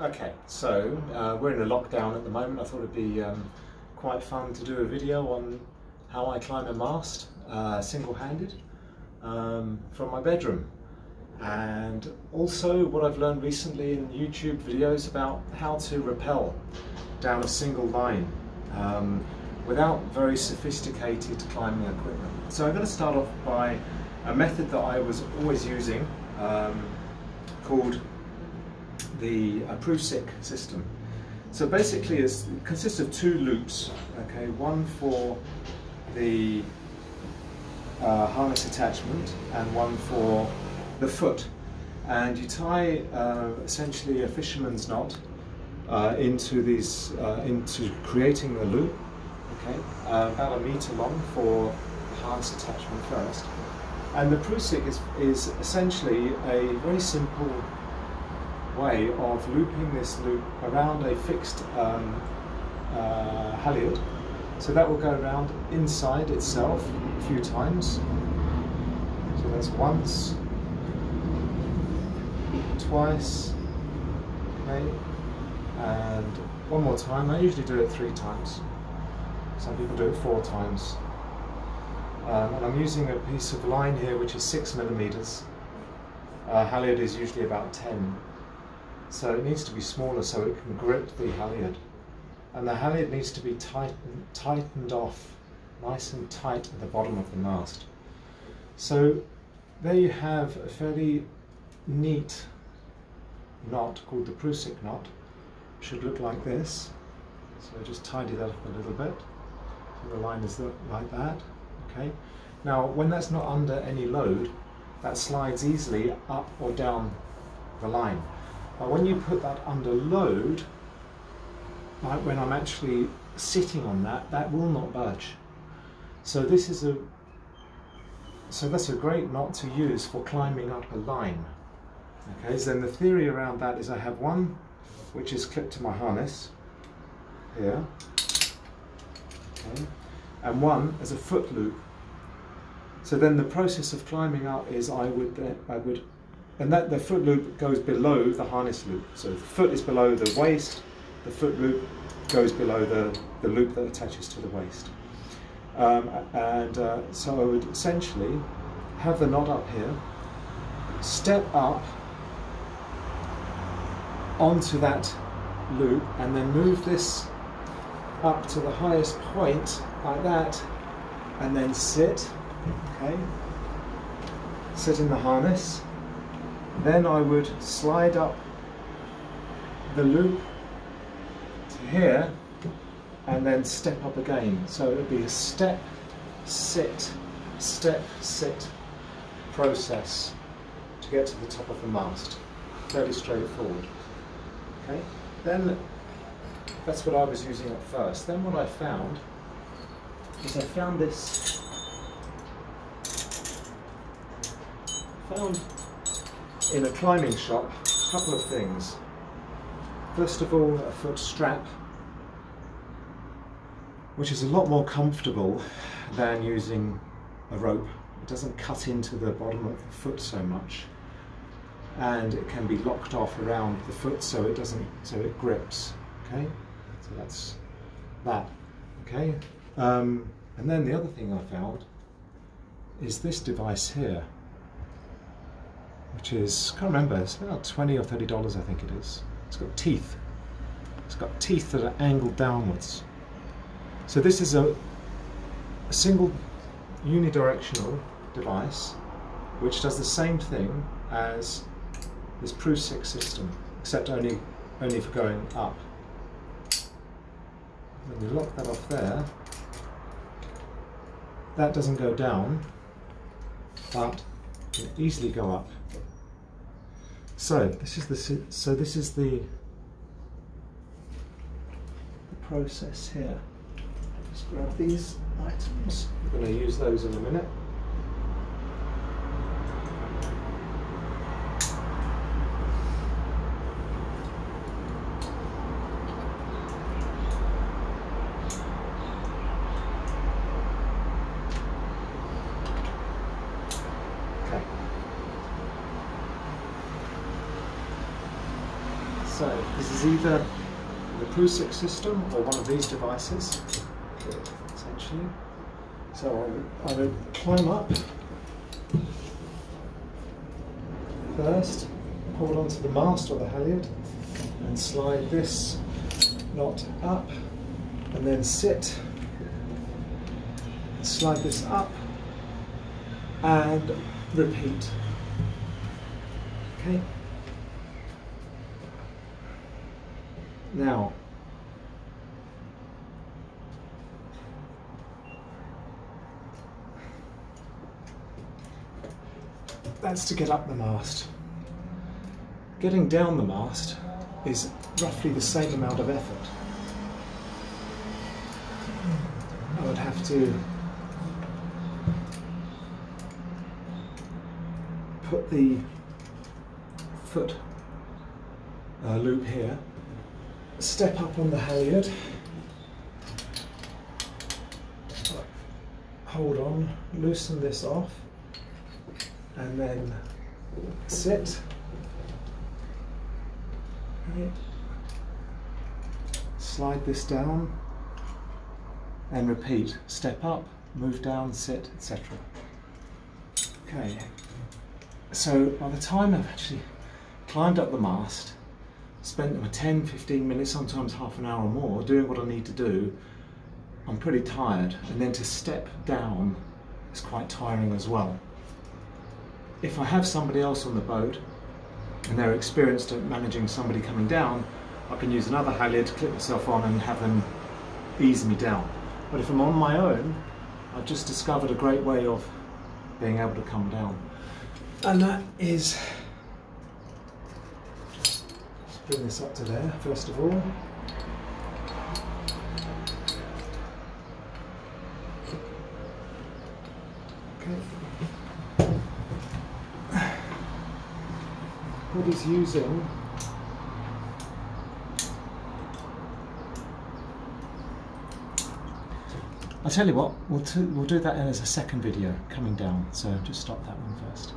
Okay, so we're in a lockdown at the moment. I thought it'd be quite fun to do a video on how I climb a mast single-handed from my bedroom, and also what I've learned recently in YouTube videos about how to rappel down a single line without very sophisticated climbing equipment. So I'm going to start off by a method that I was always using called the prusik system. So basically it consists of two loops, okay, one for the harness attachment and one for the foot, and you tie essentially a fisherman's knot into creating the loop, okay, about 1 meter long for the harness attachment first. And the prusik is essentially a very simple way of looping this loop around a fixed halyard. So that will go around inside itself a few times. So that's once, twice, okay, and one more time. I usually do it 3 times. Some people do it 4 times. And I'm using a piece of line here which is 6 millimeters. Halyard is usually about 10. So it needs to be smaller so it can grip the halyard. And the halyard needs to be tightened off, nice and tight at the bottom of the mast. So there you have a fairly neat knot called the prusik knot. It should look like this. So I just tidy that up a little bit. So the line is like that. Okay. Now when that's not under any load, that slides easily up or down the line. But when you put that under load, like when I'm actually sitting on that, that will not budge. So that's a great knot to use for climbing up a line. Okay, so then the theory around that is I have one which is clipped to my harness here, okay, and one as a foot loop. So then the process of climbing up is and that the foot loop goes below the harness loop. So the foot is below the waist, the foot loop goes below the loop that attaches to the waist. So I would essentially have the knot up here, step up onto that loop, and then move this up to the highest point like that, and then sit, okay, sit in the harness. Then I would slide up the loop to here and then step up again. So it would be a step, sit process to get to the top of the mast. Fairly straightforward. Okay, then that's what I was using at first. Then what I found is I found in a climbing shop a couple of things. First of all, a foot strap, which is a lot more comfortable than using a rope. It doesn't cut into the bottom of the foot so much, and it can be locked off around the foot so it grips. Okay, so that's that. Okay, and then the other thing I found is this device here, which is, I can't remember, it's about $20 or $30 I think it is. It's got teeth. It's got teeth that are angled downwards. So this is a single unidirectional device which does the same thing as this prusik system, except only for going up. When you lock that off there, that doesn't go down, but can easily go up. So this is the process here. Just grab these items. I'm going to use those in a minute. So this is either the prusik system or one of these devices, essentially. So I will climb up first, hold onto the mast or the halyard, and slide this knot up, and then sit, slide this up, and repeat. Okay. Now, that's to get up the mast. Getting down the mast is roughly the same amount of effort. I would have to put the foot loop here, step up on the halyard, hold on, loosen this off, and then sit, slide this down, and repeat. Step up, move down, sit, etc. Okay, so by the time I've actually climbed up the mast, spent 10-15 minutes, sometimes half an hour or more, doing what I need to do, I'm pretty tired, and then to step down is quite tiring as well. If I have somebody else on the boat and they're experienced at managing somebody coming down, I can use another halyard to clip myself on and have them ease me down. But if I'm on my own, I've just discovered a great way of being able to come down. And that is, just bring this up to there first of all. Okay. What he's using I'll tell you what, we'll do that as a second video coming down, so just stop that one first.